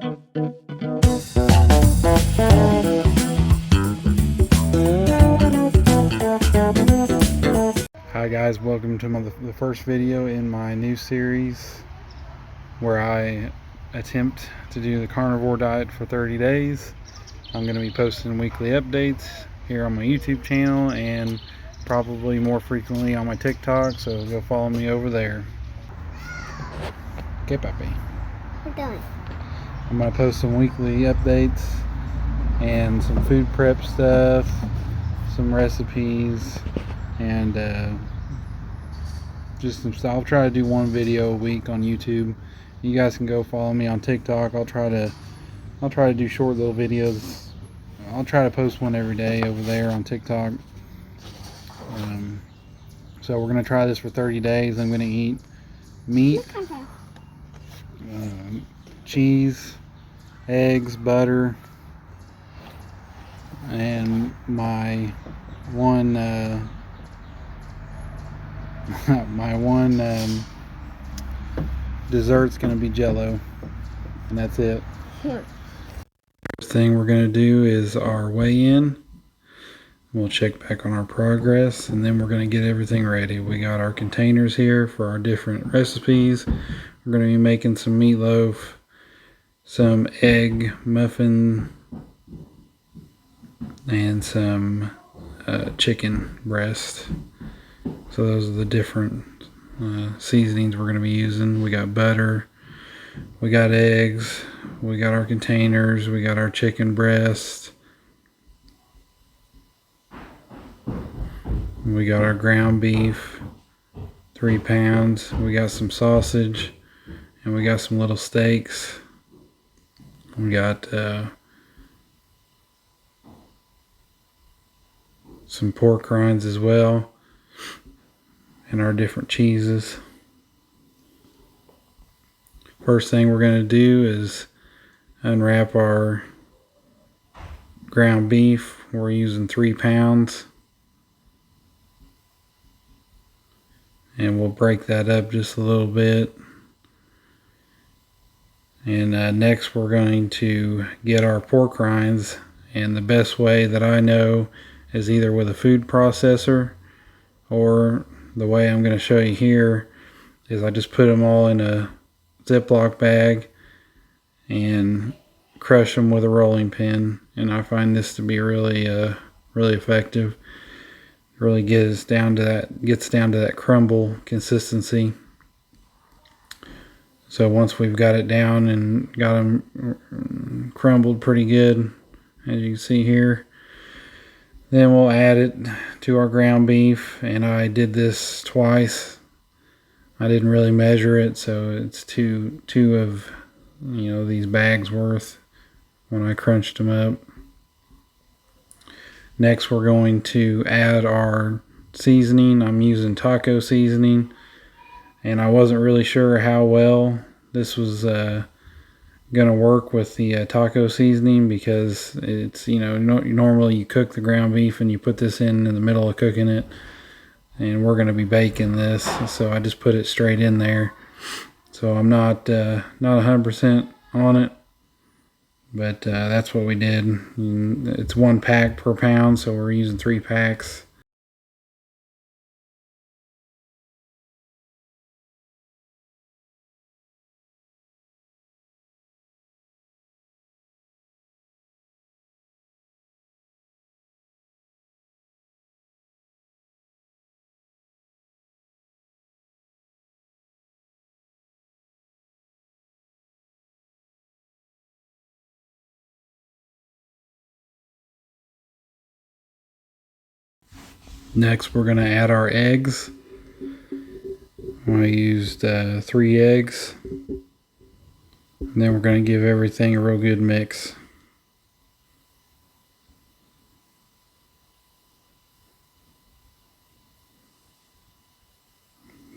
Hi guys, welcome to the first video in my new series where I attempt to do the carnivore diet for 30 days. I'm going to be posting weekly updates here on my YouTube channel and probably more frequently on my TikTok, so go follow me over there. Okay, Papi. We're done. I'm going to post some weekly updates and some food prep stuff, some recipes, and just some stuff. I'll try to do one video a week on YouTube. You guys can go follow me on TikTok. I'll try to do short little videos. I'll try to post one every day over there on TikTok. So we're gonna try this for 30 days. I'm gonna eat meat, cheese, eggs, butter, and my one dessert's gonna be Jello, and that's it. First thing we're gonna do is our weigh-in. We'll check back on our progress, and then we're gonna get everything ready. We got our containers here for our different recipes. We're gonna be making some meatloaf, some egg muffin, and some chicken breast. So those are the different seasonings we're going to be using. We got butter, we got eggs, we got our containers, we got our chicken breast, we got our ground beef, 3 pounds, we got some sausage, and we got some little steaks. We got some pork rinds as well, and our different cheeses. First thing we're going to do is unwrap our ground beef. We're using 3 pounds, and we'll break that up just a little bit. And next we're going to get our pork rinds, and the best way that I know is either with a food processor, or the way I'm going to show you here is I just put them all in a Ziploc bag and crush them with a rolling pin, and I find this to be really effective. It really gets down to that crumble consistency. So once we've got it down and got them crumbled pretty good, as you can see here, then we'll add it to our ground beef, and I did this twice. I didn't really measure it, so it's two of these bags worth when I crunched them up. Next we're going to add our seasoning. I'm using taco seasoning, and I wasn't really sure how well this was gonna work with the taco seasoning, because it's normally you cook the ground beef and you put this in the middle of cooking it, and we're going to be baking this, so I just put it straight in there. So I'm not 100% on it, but that's what we did. It's 1 pack per pound, so we're using 3 packs. Next we're going to add our eggs. I used 3 eggs, and then we're going to give everything a real good mix.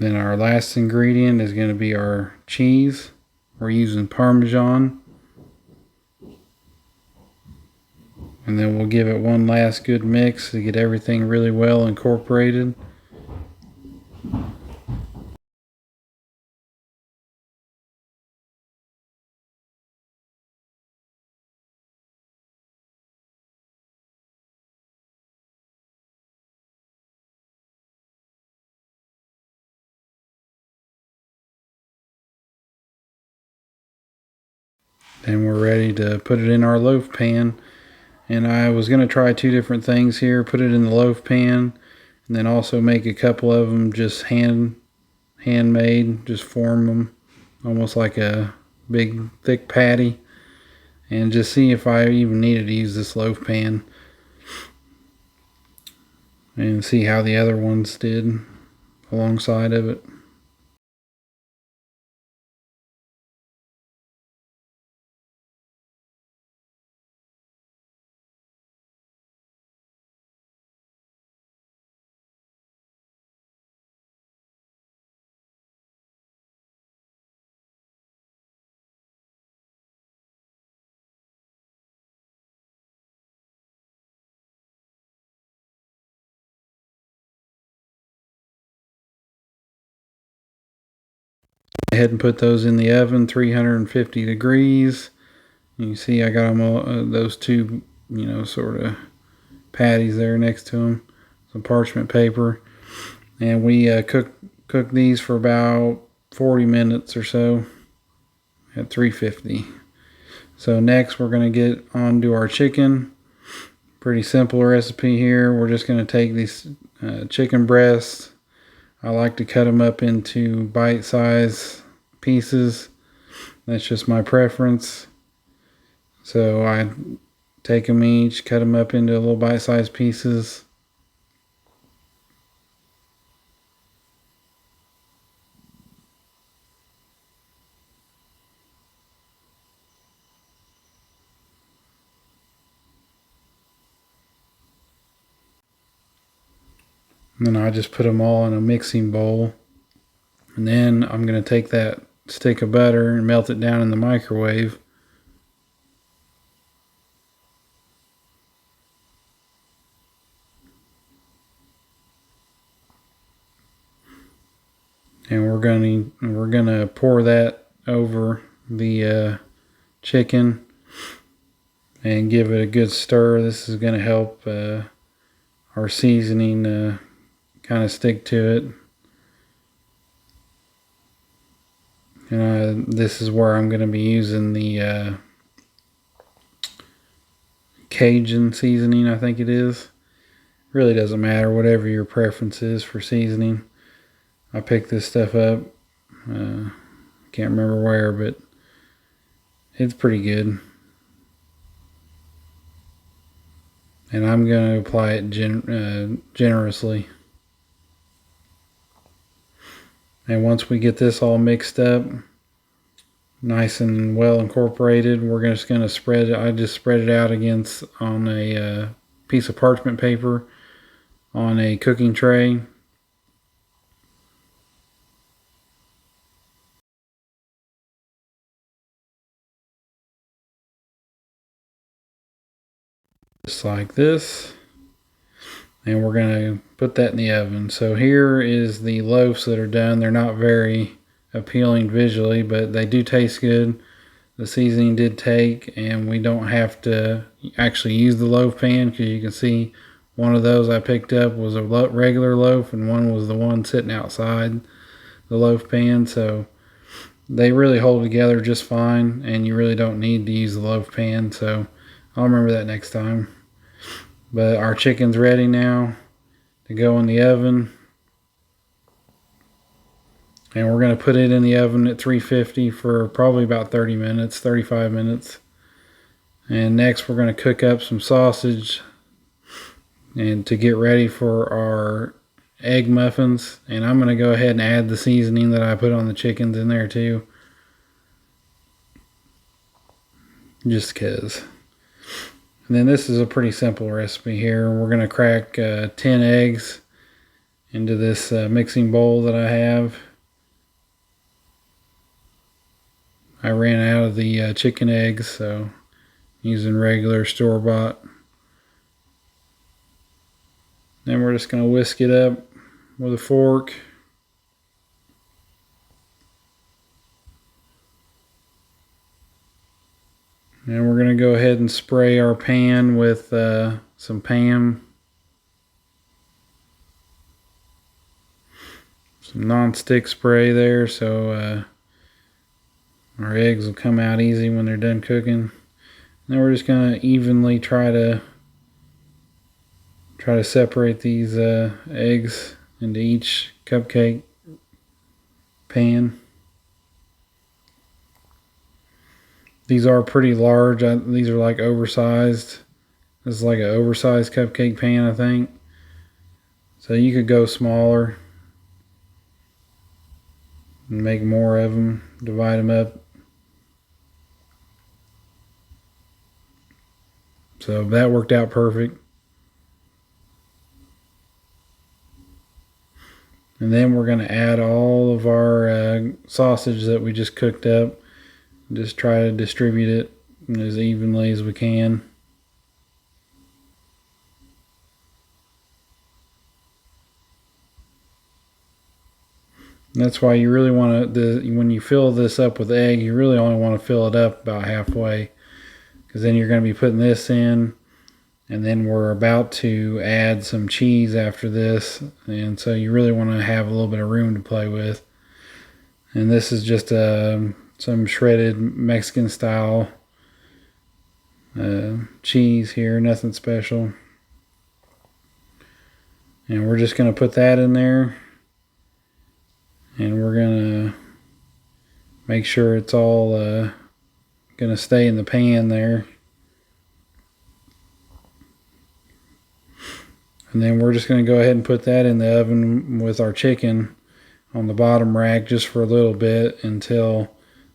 Then our last ingredient is going to be our cheese. We're using Parmesan. And then we'll give it one last good mix to get everything really well incorporated. And we're ready to put it in our loaf pan. And I was going to try two different things here. Put it in the loaf pan, and then also make a couple of them just handmade. Just form them almost like a big thick patty. And just see if I even needed to use this loaf pan. And see how the other ones did alongside of it. Go ahead and put those in the oven, 350 degrees. You see I got them all, those two, sort of patties there next to them. Some parchment paper. And we cook these for about 40 minutes or so at 350. So next we're going to get on to our chicken. Pretty simple recipe here. We're just going to take these chicken breasts. I like to cut them up into bite-sized pieces. That's just my preference. So I take them each, cut them up into little bite-sized pieces. And then I just put them all in a mixing bowl. And then I'm going to take that stick of butter and melt it down in the microwave. And we're gonna pour that over the chicken and give it a good stir. This is gonna help our seasoning kind of stick to it. And this is where I'm going to be using the Cajun seasoning, I think it is. Really doesn't matter, whatever your preference is for seasoning. I picked this stuff up. Can't remember where, but it's pretty good. And I'm going to apply it generously. And once we get this all mixed up, nice and well incorporated, we're just going to spread it. I just spread it out on a piece of parchment paper on a cooking tray. Just like this. And we're going to put that in the oven. So here is the loaves that are done. They're not very appealing visually, but they do taste good. The seasoning did take, and we don't have to actually use the loaf pan, because you can see one of those I picked up was a regular loaf, and one was the one sitting outside the loaf pan. So they really hold together just fine, and you really don't need to use the loaf pan. So I'll remember that next time. But our chicken's ready now to go in the oven. And we're going to put it in the oven at 350 for probably about 30 minutes, 35 minutes. And next we're going to cook up some sausage and to get ready for our egg muffins. And I'm going to go ahead and add the seasoning that I put on the chickens in there too. Just because. And then this is a pretty simple recipe here. We're going to crack 10 eggs into this mixing bowl that I have. I ran out of the chicken eggs, so using regular store-bought. Then we're just going to whisk it up with a fork. And we're going to go ahead and spray our pan with some Pam. Some non-stick spray there, so Our eggs will come out easy when they're done cooking. Now we're just gonna evenly try to separate these eggs into each cupcake pan. These are pretty large. These are like oversized. This is like an oversized cupcake pan, I think. So you could go smaller and make more of them, divide them up. So that worked out perfect. And then we're going to add all of our sausage that we just cooked up. Just try to distribute it as evenly as we can. And that's why you really want to, when you fill this up with egg, you really only want to fill it up about halfway. Because then you're going to be putting this in. And then we're about to add some cheese after this. And so you really want to have a little bit of room to play with. And this is just some shredded Mexican style cheese here, nothing special. And we're just going to put that in there. And we're going to make sure it's all going to stay in the pan there. And then we're just going to go ahead and put that in the oven with our chicken on the bottom rack just for a little bit until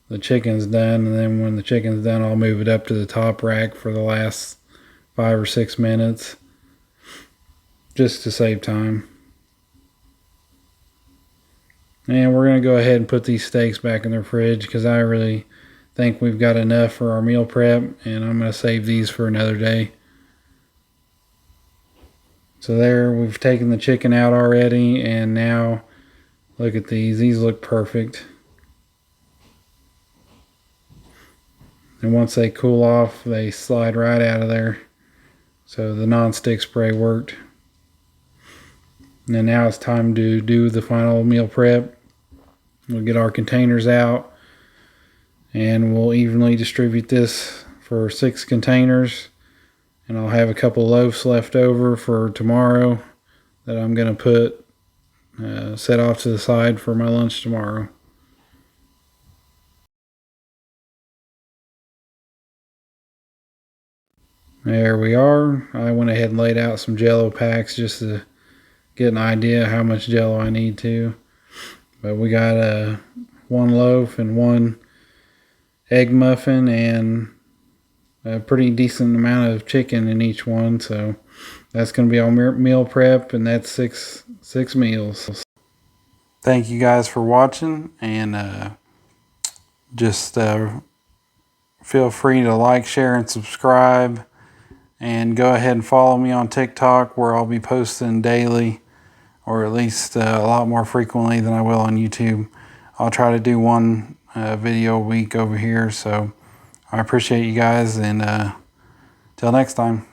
the chicken's done. And then when the chicken's done, I'll move it up to the top rack for the last 5 or 6 minutes just to save time. And we're going to go ahead and put these steaks back in the fridge because I really think we've got enough for our meal prep, and I'm going to save these for another day. So there, we've taken the chicken out already, and now look at these. These look perfect. And once they cool off, they slide right out of there. So the non-stick spray worked. And then now it's time to do the final meal prep. We'll get our containers out, and we'll evenly distribute this for 6 containers. And I'll have a couple loaves left over for tomorrow that I'm going to put set off to the side for my lunch tomorrow. There we are. I went ahead and laid out some Jello packs just to get an idea how much Jello I need to. But we got 1 loaf and 1 egg muffin and a pretty decent amount of chicken in each one. So that's going to be our meal prep, and that's six meals. Thank you guys for watching, and just feel free to like, share, and subscribe. And go ahead and follow me on TikTok, where I'll be posting daily, or at least a lot more frequently than I will on YouTube. I'll try to do 1 video a week over here. So I appreciate you guys, and till next time.